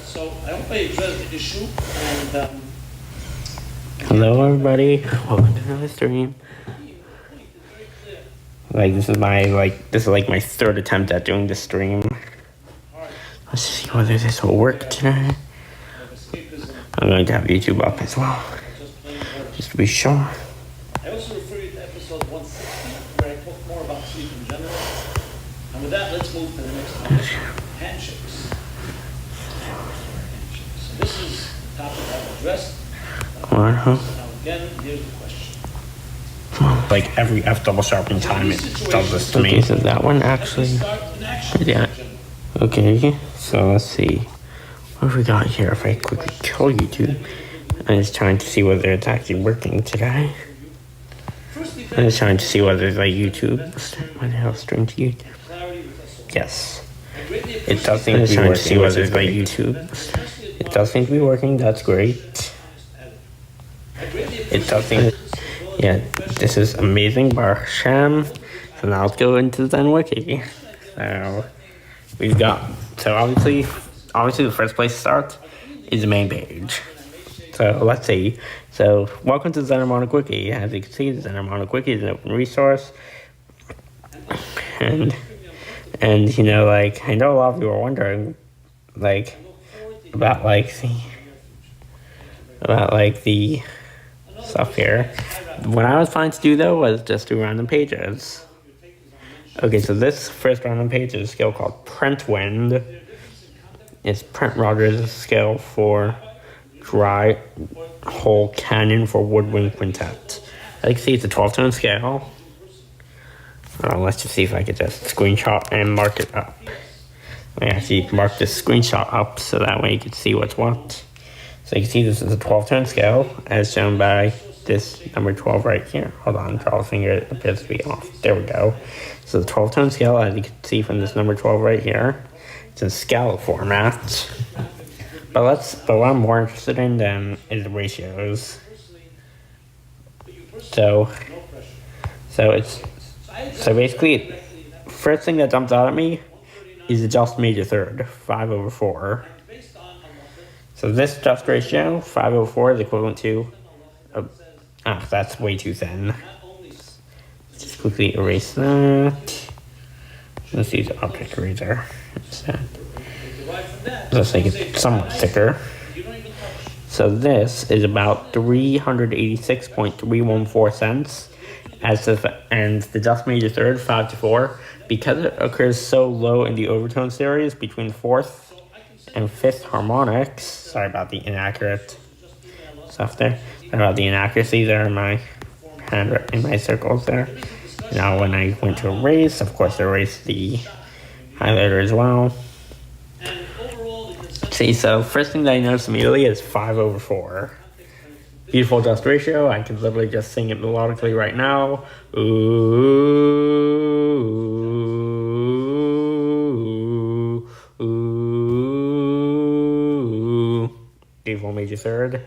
So I hope I addressed the issue. And hello, everybody. Welcome to another stream. This is my third attempt at doing this stream. Let's see whether this will work today. I'm going to have YouTube up as well, just to be sure. I also refer you to episode 160, where I talk more about sleep in general. And with that, let's move to the next topic, handshakes. So this is the topic I've addressed. Now again, here's the question. Like every F double sharpening time it does this to me. Okay, so that one actually, yeah. Okay, so let's see. What have we got here? If I quickly kill YouTube, I'm just trying to see whether it's actually working today. I'm just trying to see whether it's like YouTube, whether I'll stream to YouTube. Yes, it does seem to be working. To see whether it's like YouTube. It does seem to be working. That's great. It does seem. Yeah, this is amazing, Baruch Hashem. So now let's go into Xen Wiki. So we've got, obviously the first place to start is the main page. So let's see. So welcome to Xen Wiki. As you can see, the Xen Wiki is an open resource. And you know, like, I know a lot of you are wondering, like, about the stuff here. What I was planning to do though was just do random pages. Okay, so this first random page is a skill called Print Wind. It's Print Rogers' skill for dry hole cannon for woodwind quintet. As you can see, it's a 12-tone scale. Let's just see if I could just screenshot and mark it up. I actually mark this screenshot up so that way you can see what's what. So you can see this is a 12-tone scale as shown by this number 12 right here. Hold on, draw a finger, it appears to be off. There we go. So the 12-tone scale, as you can see from this number 12 right here, it's in scale format. But what I'm more interested in then is the ratios. So basically, first thing that jumps out at me is the just major third, 5/4. So this just ratio, 5/4, is equivalent to, that's way too thin. Just quickly erase that. Let's use object eraser instead. Let's make it somewhat thicker. So this is about 386.314 cents. And the just major third, 5/4, because it occurs so low in the overtone series between 4th and 5th harmonics. Sorry about the inaccurate stuff there. Sorry about the inaccuracy there in my circles there. Now when I went to erase, of course I erased the highlighter as well. See, so first thing that I noticed immediately is 5/4. Beautiful just ratio. I can literally just sing it melodically right now. Ooh, ooh. Beautiful major third.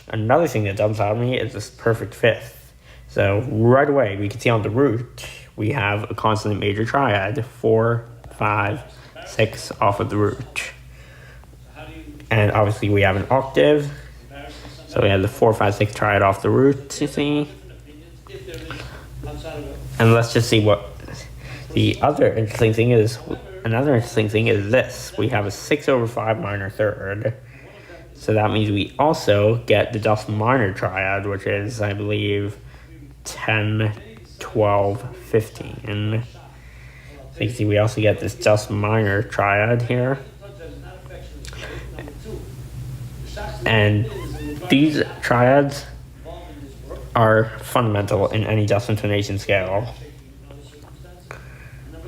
Another thing that jumps out at me is this perfect fifth. So right away we can see on the root we have a consonant major triad, 4, 5, 6 off of the root. And obviously we have an octave. So we have the 4, 5, 6 triad off the root, you see. And let's just see what the other interesting thing is. Another interesting thing is this. We have a 6/5 minor third. So that means we also get the just minor triad, which is, I believe, 10, 12, 15. So you can see we also get this just minor triad here. And these triads are fundamental in any just intonation scale.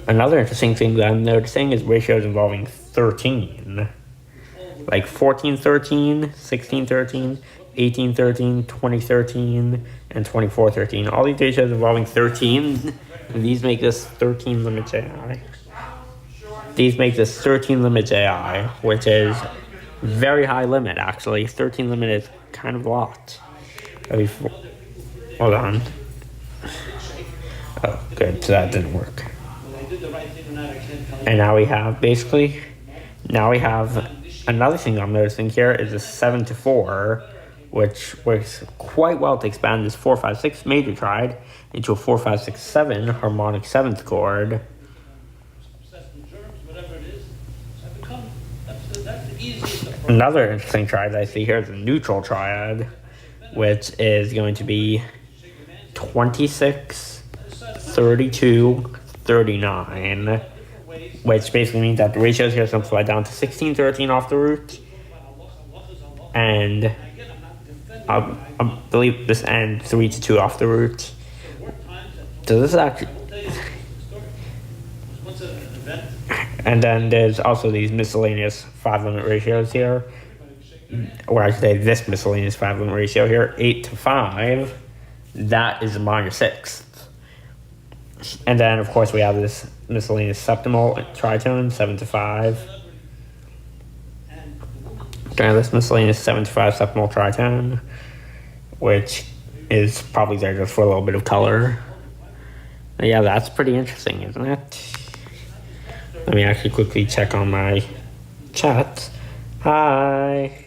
Another interesting thing that I'm noticing is ratios involving 13. Like 14-13, 16-13, 18-13, 20-13, and 24-13. All these ratios involving 13, and these make this 13 limit JI. These make this 13 limit JI, which is very high limit, actually. 13 limit is kind of a lot. Hold on. Oh, good. So that didn't work. did the right thing or not, I can't tell you. And now we have basically, now we have another thing I'm noticing here is a 7 to 4, which works quite well to expand this 4-5-6 major triad into a 4-5-6-7 harmonic 7th chord. Another interesting triad I see here is a neutral triad, which is going to be 26, 32, 39, which basically means that the ratios here simplify down to 16, 13 off the root, and I believe this and 3 to 2 off the root. So this is actually, and then there's also these miscellaneous 5-limit ratios here, or I should say this miscellaneous 5-limit ratio here, 8 to 5, that is a minor 6th. And then of course we have this miscellaneous septimal tritone, 7 to 5. Then this miscellaneous 7 to 5 septimal tritone, which is probably there just for a little bit of color. But yeah, that's pretty interesting, isn't it? Let me actually quickly check on my chat. Hi.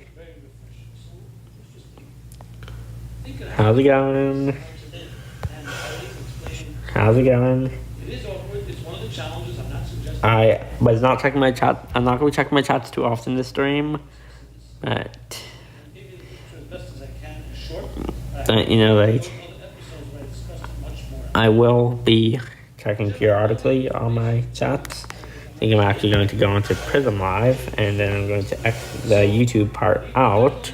How's it going? How's it going? I was not checking my chat. I'm not going to be checking my chats too often this stream, but you know, like, I will be checking periodically on my chats. I think I'm actually going to go onto Prism Live, and then I'm going to exit the YouTube part out,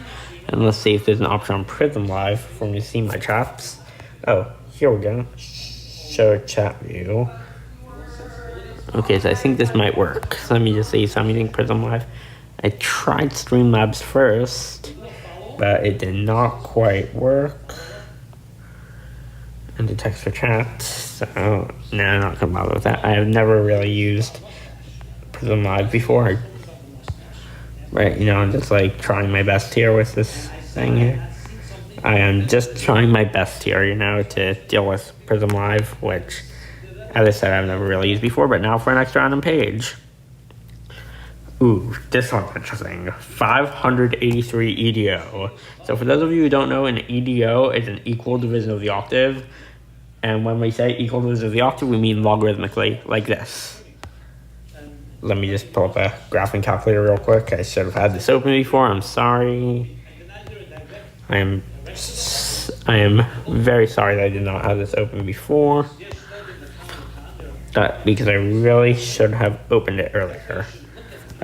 and let's see if there's an option on Prism Live for me to see my chats. Oh, here we go. Show chat view. Okay, so I think this might work. So let me just see. So I'm using Prism Live. I tried Streamlabs first, but it did not quite work. And the text for chat. So no, I'm not gonna bother with that. I have never really used Prism Live before. Right, you know, I'm just like trying my best here with this thing here. I am just trying my best here, you know, to deal with Prism Live, which, as I said, I've never really used before, but now for an extra random page. Ooh, this one's interesting. 583 EDO. So for those of you who don't know, an EDO is an equal division of the octave. And when we say equal division of the octave, we mean logarithmically, like this. Let me just pull up a graphing calculator real quick. I should have had this open before. I'm sorry. I am very sorry that I did not have this open before. Because I really should have opened it earlier.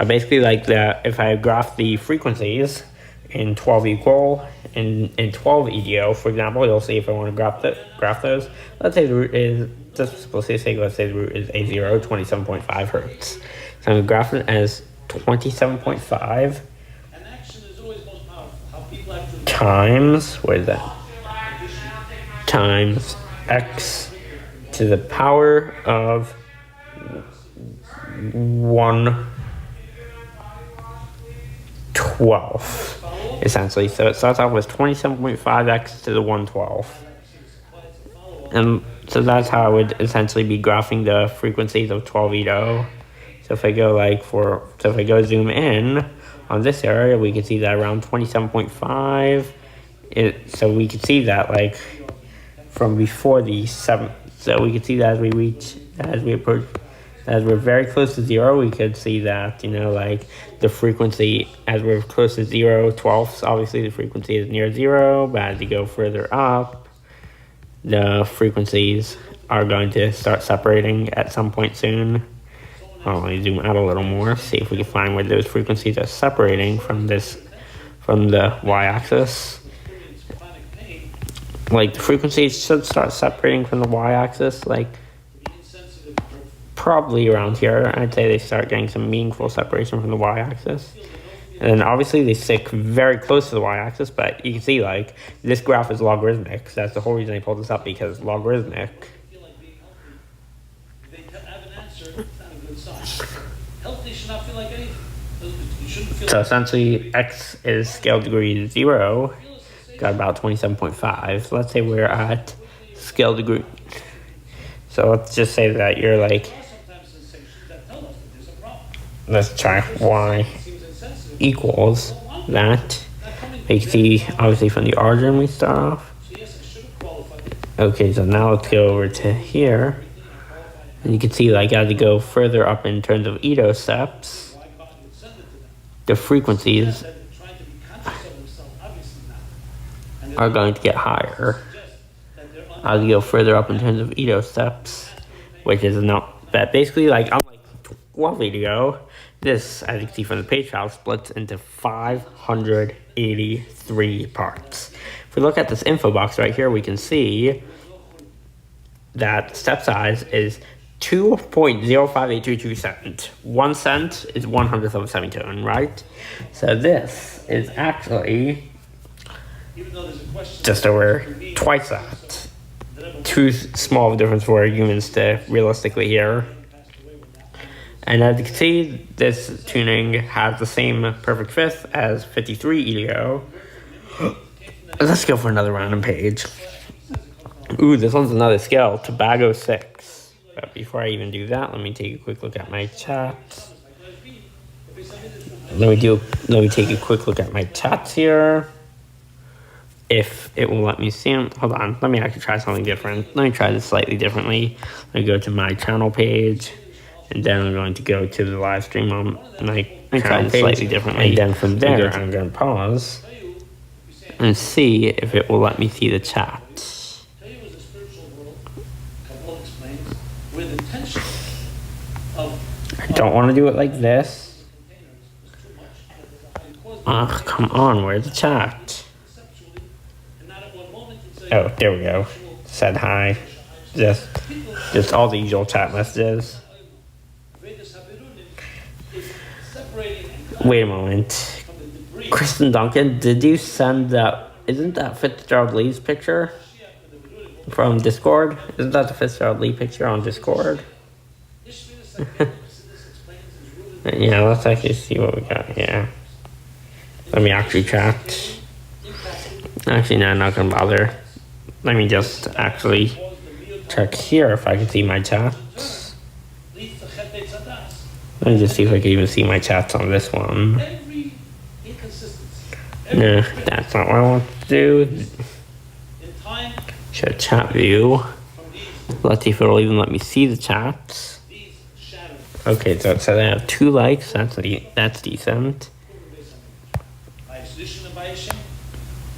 Basically, like that, if I graph the frequencies in 12 equal in 12 EDO, for example, you'll see if I want to graph those. Let's say the root is, just for simplicity sake, let's say the root is A0, 27.5 hertz. So I'm going to graph it as 27.5 times, what is that? Times x to the power of 1/12, essentially. So it starts off with 27.5x to the 1/12. And so that's how I would essentially be graphing the frequencies of 12 EDO. So if I go if I go zoom in on this area, we can see that around 27.5. So we can see that like from before the 7. So we can see that as we approach, as we're very close to 0, we could see that, you know, like the frequency as we're close to 0/12, obviously the frequency is near 0, but as you go further up, the frequencies are going to start separating at some point soon. Well, let me zoom out a little more, see if we can find where those frequencies are separating from the y-axis. Like the frequencies should start separating from the y-axis, like probably around here. I'd say they start getting some meaningful separation from the y-axis. And then obviously they stick very close to the y-axis, but you can see like this graph is logarithmic. So that's the whole reason I pulled this up, because logarithmic. So essentially x is scale degree 0, got about 27.5. So let's say we're at scale degree. So let's just say that you're like let's try y equals that. You can see, obviously, from the origin we start off. Okay, so now let's go over to here. And you can see that I got to go further up in terms of Edo steps. The frequencies are going to get higher. I'll go further up in terms of Edo steps, which is not that basically like I'm like 12 feet ago. This, as you can see from the page file, splits into 583 parts. If we look at this info box right here, we can see that step size is 2.05822 cent. 1 cent is 1/100th of a semitone, right? So this is actually just over twice that. Too small of a difference for humans to realistically hear. And as you can see, this tuning has the same perfect fifth as 53 EDO. Let's go for another random page. Ooh, this one's another scale, Tobago 6. But before I even do that, let me take a quick look at my chats. Let me take a quick look at my chats here. If it will let me see them. Hold on, let me actually try something different. Let me try this slightly differently. Let me go to my channel page, and then I'm going to go to the live stream on my channel page slightly differently. And then from there, I'm going to pause and see if it will let me see the chat. I don't want to do it like this. Oh, come on, where's the chat? Oh, there we go. Said hi. Just all the usual chat messages. Wait a moment. Kristen Duncan, did you send that? Isn't that Fitzgerald Lee's picture from Discord? Isn't that the Fitzgerald Lee picture on Discord? Yeah, let's actually see what we got here. Let me actually chat. Actually, no, I'm not gonna bother. Let me just actually check here if I can see my chats. Let me just see if I can even see my chats on this one. No, that's not what I want to do. Show chat view. Let's see if it'll even let me see the chats. Okay, so they have 2 likes. That's decent.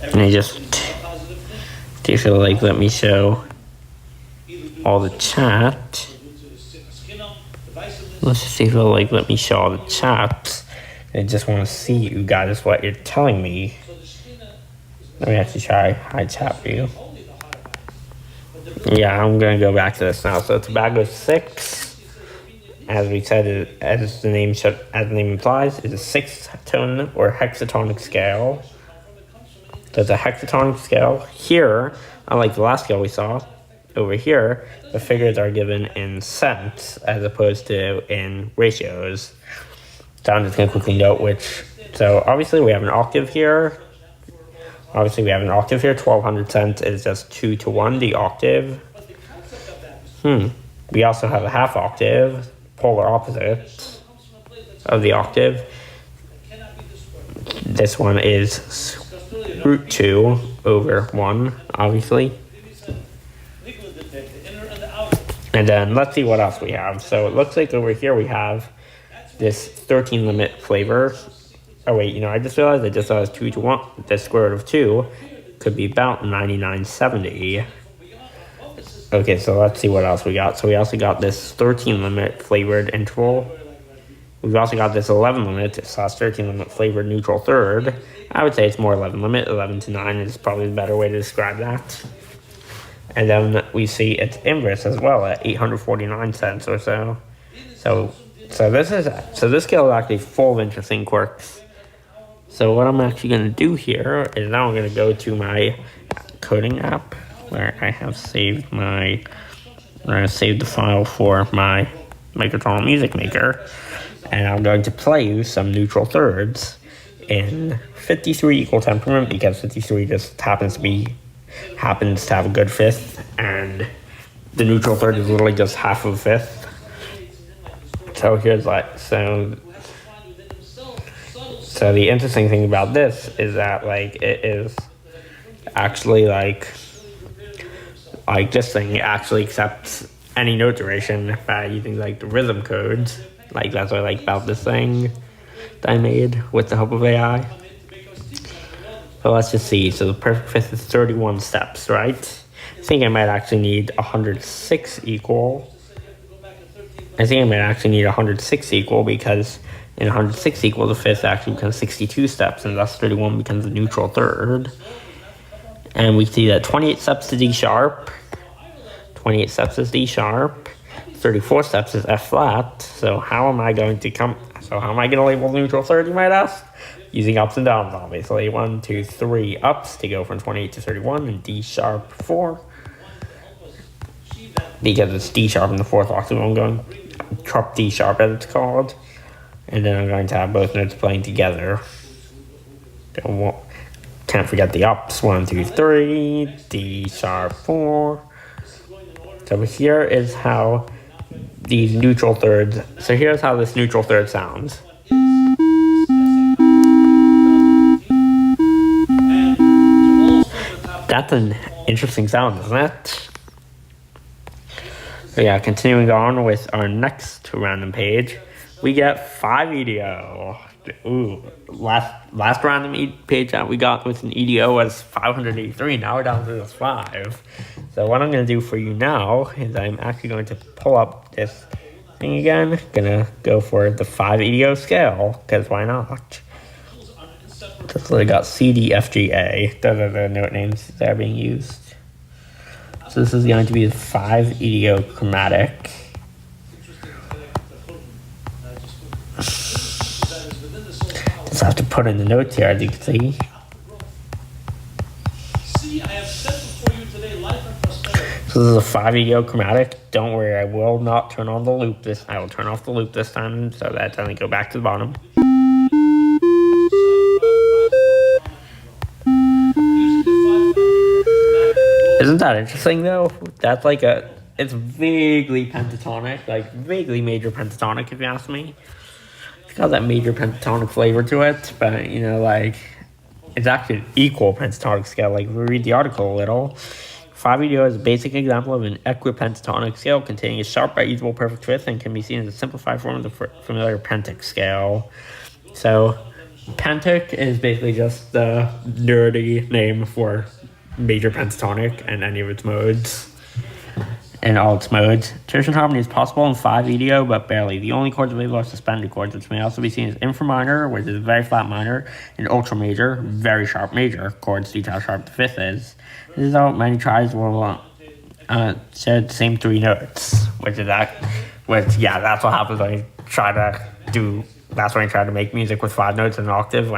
And I just see if it'll let me show all the chat. Let's just see if it'll let me show all the chats. I just want to see you guys what you're telling me. Let me actually try high chat view. Yeah, I'm gonna go back to this now. So Tobago 6, as we said, as the name implies, is a 6-tone or hexatonic scale. So it's a hexatonic scale. Here, unlike the last scale we saw, over here, the figures are given in cents as opposed to in ratios. So I'm just going to quickly note which. So obviously we have an octave here. 1200 cents is just 2 to 1, the octave. We also have a half octave, polar opposite of the octave. This one is root 2 over 1, obviously. And then let's see what else we have. So it looks like over here we have this 13 limit flavor. Oh wait, I just realized it just says 2 to 1. The square root of 2 could be about 9970. Okay, so let's see what else we got. So we also got this 13 limit flavored interval. We've also got this 11 limit / 13 limit flavored neutral third. I would say it's more 11 limit. 11 to 9 is probably the better way to describe that. And then we see its inverse as well at 849 cents or so. So this scale is actually full of interesting quirks. So what I'm actually going to do here is now I'm going to go to my coding app where I have saved the file for my Microtonal Music Maker, and I'm going to play you some neutral thirds in 53 equal temperament because 53 just happens to have a good fifth, and the neutral third is literally just half of a fifth. So here's like, so the interesting thing about this is that like it is actually like this thing actually accepts any note duration by using like the rhythm codes. Like that's what I like about this thing that I made with the help of AI. So let's just see. So the perfect fifth is 31 steps, right? I think I might actually need 106 equal. I think I might actually need 106 equal because in 106 equal, the fifth actually becomes 62 steps, and thus 31 becomes the neutral third. And we see that 28 steps to D sharp, 28 steps is D sharp, 34 steps is F flat. So how am I going to label the neutral third, you might ask? Using ups and downs, obviously. 1, 2, 3 ups to go from 28 to 31, and D sharp 4. Because it's D sharp in the fourth octave, I'm going trop D sharp as it's called. And then I'm going to have both notes playing together. Can't forget the ups. 1, 2, 3, D sharp 4. So here is how these neutral thirds. So here's how this neutral third sounds. That's an interesting sound, isn't it? So yeah, continuing on with our next random page, we get 5 EDO. Ooh, last random page that we got with an EDO was 583. Now we're down to this 5. So what I'm going to do for you now is I'm actually going to pull up this thing again. Gonna go for the 5 EDO scale, because why not? Just literally got C, D, F, G, A. Those are the note names that are being used. So this is going to be the 5 EDO chromatic. Just have to put in the notes here, as you can see. So this is a 5 EDO chromatic. Don't worry, I will not turn on the loop I will turn off the loop this time so that it doesn't go back to the bottom. Isn't that interesting though? That's like it's vaguely pentatonic, like vaguely major pentatonic if you ask me. It's got that major pentatonic flavor to it, but you know, like it's actually an equal pentatonic scale. Like if we read the article a little, 5 EDO is a basic example of an equipentatonic scale containing a sharp but usable perfect fifth and can be seen as a simplified form of the familiar pentic scale. So pentic is basically just the nerdy name for major pentatonic and any of its modes. In all its modes. Tertiary harmony is possible in 5 EDO, but barely. The only chords available are suspended chords, which may also be seen as infra minor, which is very flat minor, and ultra major, very sharp major, chords due to how sharp the fifth is. This is how many tries will share the same 3 notes, that's what happens when you try to make music with 5 notes in an octave,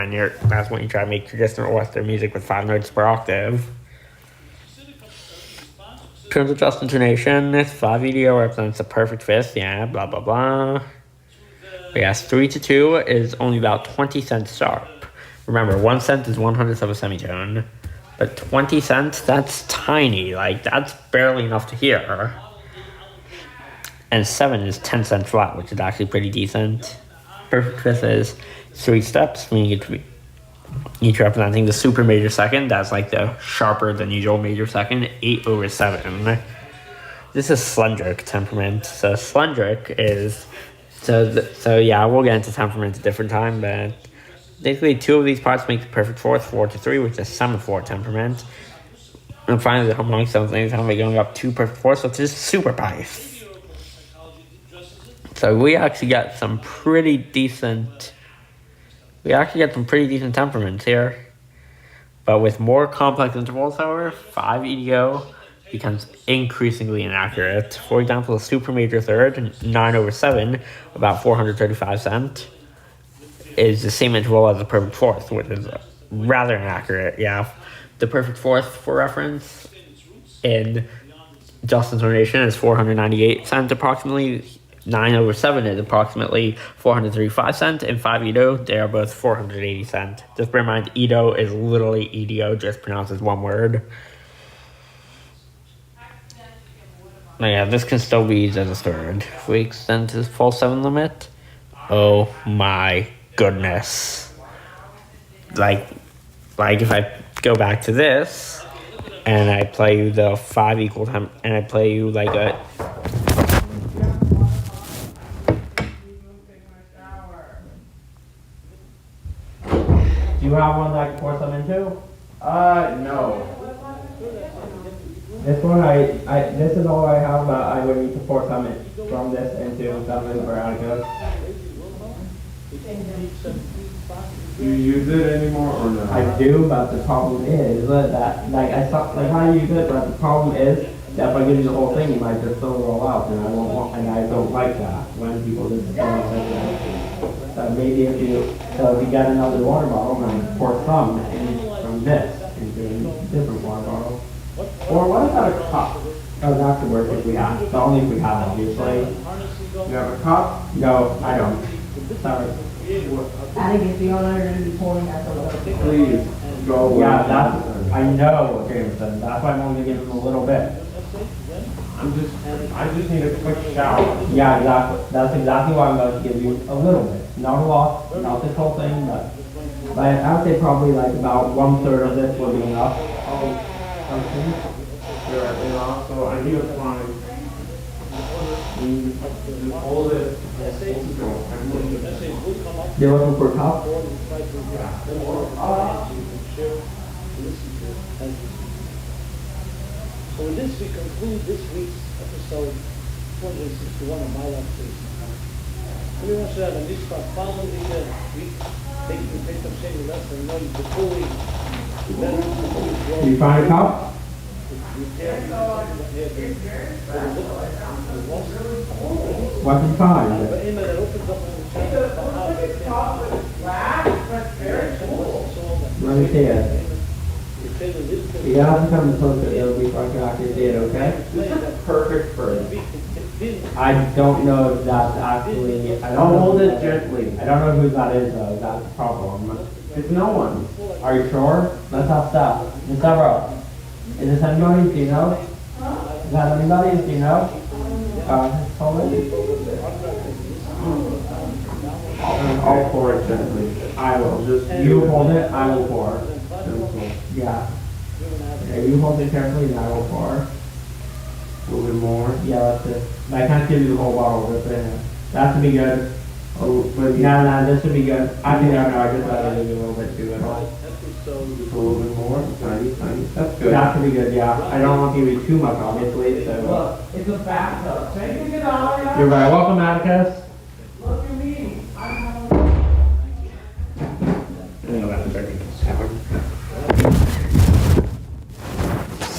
that's when you try to make traditional Western music with 5 notes per octave. In terms of just intonation, 5 EDO represents a perfect fifth, blah blah blah. But yes, 3 to 2 is only about 20 cents sharp. Remember, 1 cent is 1/100th of a semitone, but 20 cents, that's tiny, like that's barely enough to hear. And 7 is 10 cents flat, which is actually pretty decent. Perfect fifth is 3 steps, meaning it to be each representing the super major second. That's like the sharper than usual major second, 8/7. This is Slendrick temperament. So Slendrick is we'll get into temperament at a different time, but basically 2 of these parts make the perfect fourth, 4 to 3, which is semaphore temperament. And finally the harmonic seventh is how going up 2 perfect fourths, which is super pipe. So we actually got some pretty decent temperaments here. But with more complex intervals, however, 5 EDO becomes increasingly inaccurate. For example, the super major third, 9/7, about 435 cents, is the same interval as the perfect fourth, which is rather inaccurate. Yeah, the perfect fourth, for reference, in just intonation is 498 cents approximately. 9/7 is approximately 435 cents, and 5 EDO, they are both 480 cents. Just bear in mind, EDO is literally EDO, just pronounced as one word. yeah, this can still be used as a third. If we extend to the full 7 limit, oh my goodness. Like if I go back to this, and I play you the 5 equal time, and I play you like a... Do you have one that I can force them into? No. This one, this is all I have, but I would need to force them from this into something for Atticus. Do you use it anymore or no? I do, but the problem is that, like, I use it, but the problem is that if I give you the whole thing, you might just throw it all out, and I won't want, and I don't like that when people just throw it like that. So maybe if you get another water bottle and pour some in from this into a different water bottle. Or what about a cup? Oh, that could work if we have, but only if we have, obviously. You have a cup? No, I don't. Sorry. Atticus, you and I are going to be pouring out the water. Please, go away. Yeah, that's, I know, Jameson. That's why I'm only giving him a little bit. I just need a quick shower. Yeah, exactly. That's exactly why I'm going to give you a little bit. Not a lot, not this whole thing, but I would say probably like about 1/3 of this will be enough. Okay. Sure, and also I need a fine. Just hold it. You're looking for a cup? So with this, we conclude this week's episode 461 of My Life Series. Everyone should have a new spot following the week. Take some shame less and know you can fully better. You find a cup? What did you find? Let me see it. You have to come closer though before I can actually see it, okay? This is perfect for it. I don't know if that's actually... Don't hold it gently. I don't know who that is though, that's the problem. It's no one. Are you sure? Let's have Steph. Miss Deborah, is this anybody? Do you know? Is that anybody? Do you know? Hold it. I'll pour it gently. I will. Just You hold it, I will pour. gentle. Yeah. Okay, you hold it carefully and I will pour. A little bit more. Yeah, that's it. I can't give you the whole bottle of it. That should be good. Oh, but No, this should be good. I think I know, I just thought I'd give you a little bit too. just a little bit more. Tiny, tiny. That's good. That should be good, yeah. I don't want you to be too much, obviously, so. Look, it's a bathtub. Take a good eye. You're very welcome, Atticus. Look at me. I'm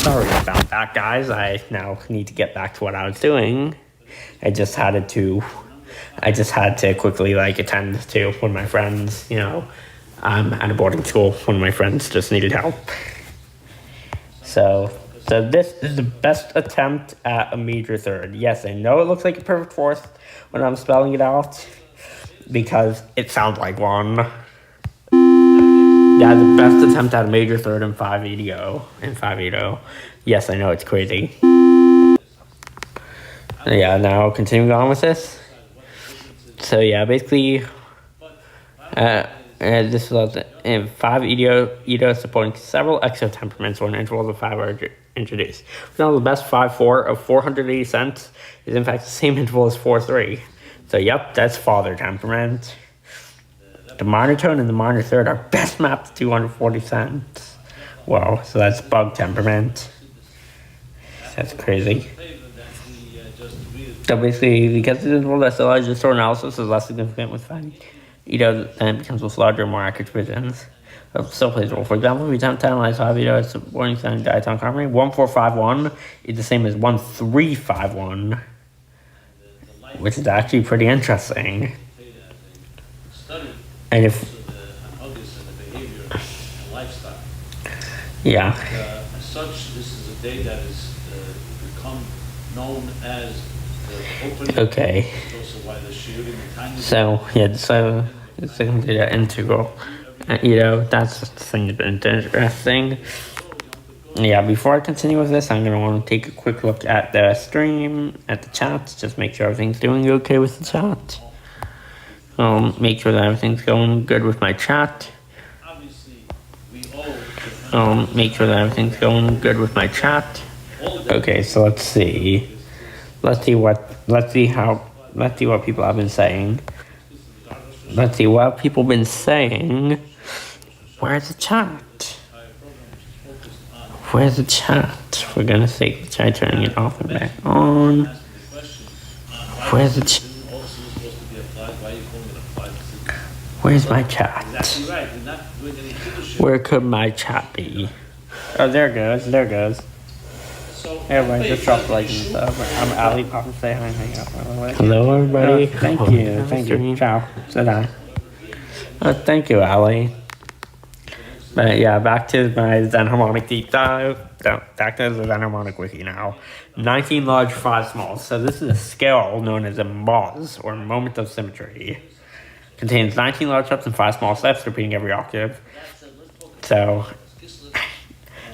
Sorry about that, guys. I now need to get back to what I was doing. I just had to quickly attend to one of my friends, at a boarding school. One of my friends just needed help. So this is the best attempt at a major third. Yes, I know it looks like a perfect fourth when I'm spelling it out because it sounds like one. Yeah, the best attempt at a major third in 580. Yes, I know it's crazy. Yeah, now continuing on with this. So yeah, basically, this was in 580 supporting several exo temperaments when intervals of 5 are introduced. Now the best 5-4 of 480 cents is in fact the same interval as 4-3. So yep, that's father temperament. The minor tone and the minor third are best mapped to 240 cents. Wow, so that's bug temperament. That's crazy. So basically, because the interval that's the largest store analysis is less significant with 5, than it becomes with larger, more accurate visions. Still plays a role. For example, if we attempt to analyze 5 as warning sign diatonic harmony, 1451 is the same as 1351, which is actually pretty interesting. And if yeah. As such, this is a day that has become known as the opening. Okay. It's also why the shooting the tiny. So yeah, so it's a complete integral. That's the thing that's been interesting. Yeah, before I continue with this, I'm going to want to take a quick look at the stream, at the chat, just make sure everything's doing okay with the chat. Make sure that everything's going good with my chat. Make sure that everything's going good with my chat. Okay, so let's see. Let's see what people have been saying. Let's see what people have been saying. Where's the chat? Where's the chat? For goodness sake, try turning it off and back on. Where's the chat? Where's my chat? Where could my chat be? Oh, there it goes. There it goes. Hey everybody, just drop the like and stuff. I'm Ali. Pop and say hi and hang out. Hello everybody. Thank you. Thank you. Ciao. Say hi. Thank you, Ali. But yeah, back to my Xen harmonic deep dive. Back to the Xen harmonic wiki now. 19 large, 5 small. So this is a scale known as a MOS, or moment of symmetry. Contains 19 large steps and 5 small steps, repeating every octave. So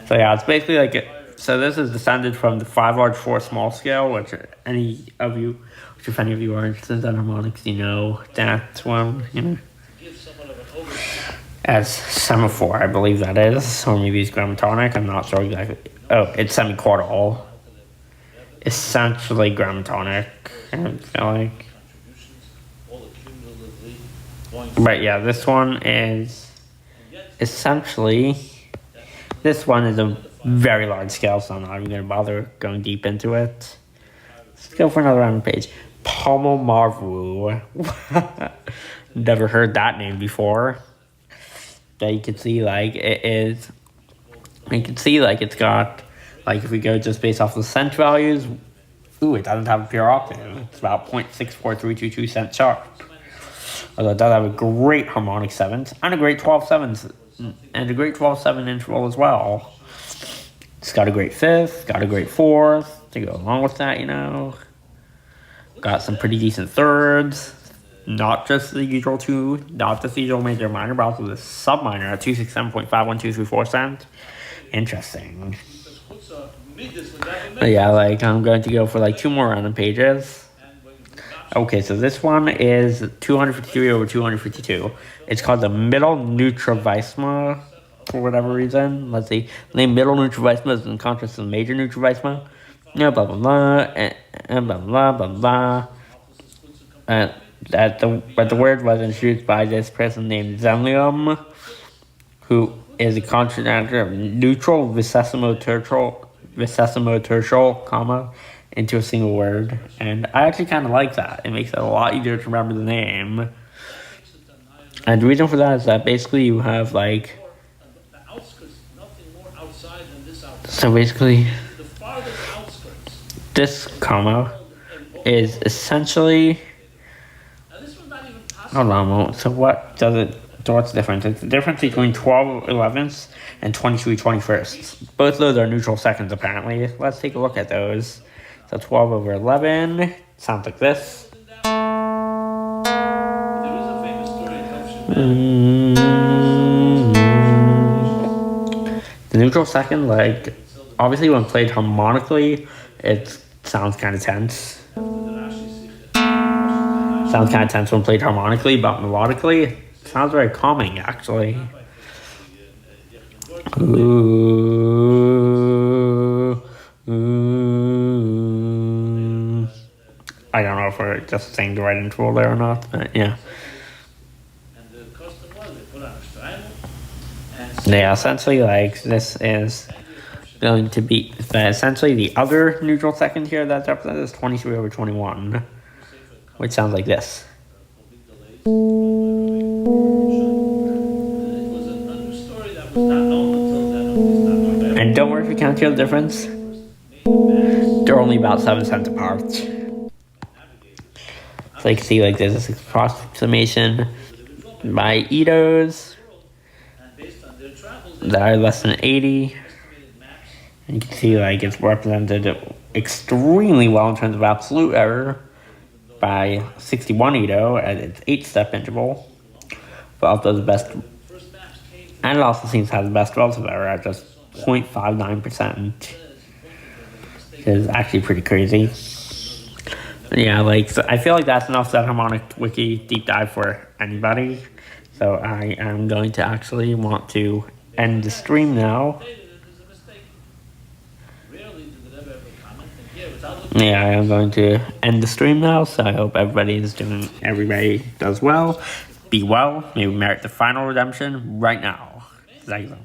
yeah, it's basically like so this is descended from the 5 large, 4 small scale, which if any of you are interested in Xen harmonics, you know that one, you know. As semaphore, I believe that is, or maybe it's grammatonic, I'm not sure exactly. Oh, it's semiquartal. Essentially grammatonic, I feel like. But yeah, this one is essentially, this one is a very large scale, so I'm not even going to bother going deep into it. Let's go for another random page. Palmomarvu. Never heard that name before. But you can see like it is, you can see like it's got, like if we go just based off the cent values, ooh, it doesn't have a pure octave. It's about 0.64322 cent sharp. Although it does have a great harmonic 7th and a great 12/7 and a great 12/7 interval as well. It's got a great 5th, got a great 4th to go along with that, you know. Got some pretty decent 3rds. Not just the usual major minor, but also the sub minor at 267.51234 cent. Interesting. But yeah, like I'm going to go for like 2 more random pages. Okay, so this one is 253 over 252. It's called the middle Nutravisma for whatever reason. Let's see. The name middle Nutravisma is in contrast to the major Nutravisma. No, blah blah blah, and blah blah blah blah. But the word was introduced by this person named Zenlium, who is a contractor of neutral vicesimo-tertial, comma, into a single word. And I actually kind of like that. It makes it a lot easier to remember the name. And the reason for that is that basically you have like, so basically this comma is essentially, hold on a moment. So what's the difference? It's the difference between 12/11ths and 23/21ths. Both of those are neutral seconds, apparently. Let's take a look at those. So 12 over 11 sounds like this. The neutral second, like, obviously when played harmonically, it sounds kind of tense. Sounds kind of tense when played harmonically, but melodically, it sounds very calming, actually. Ooh, ooh. I don't know if we're just saying the right interval there or not, but yeah. Yeah, essentially, like, this is going to be, essentially the other neutral second here that's represented is 23 over 21. Which sounds like this. And don't worry if you can't hear the difference. They're only about 7 cents apart. So you can see like there's this approximation by Itos that are less than 80. And you can see like it's represented extremely well in terms of absolute error by 61 Ito at its 8-step interval, but also the best, and it also seems to have the best relative error at just 0.59%. Which is actually pretty crazy. Yeah, like, so I feel like that's enough Xen Harmonic Wiki deep dive for anybody. So I am going to actually want to end the stream now. Yeah, I am going to end the stream now, so I hope everybody does well. Be well, maybe merit the final redemption right now. Xen.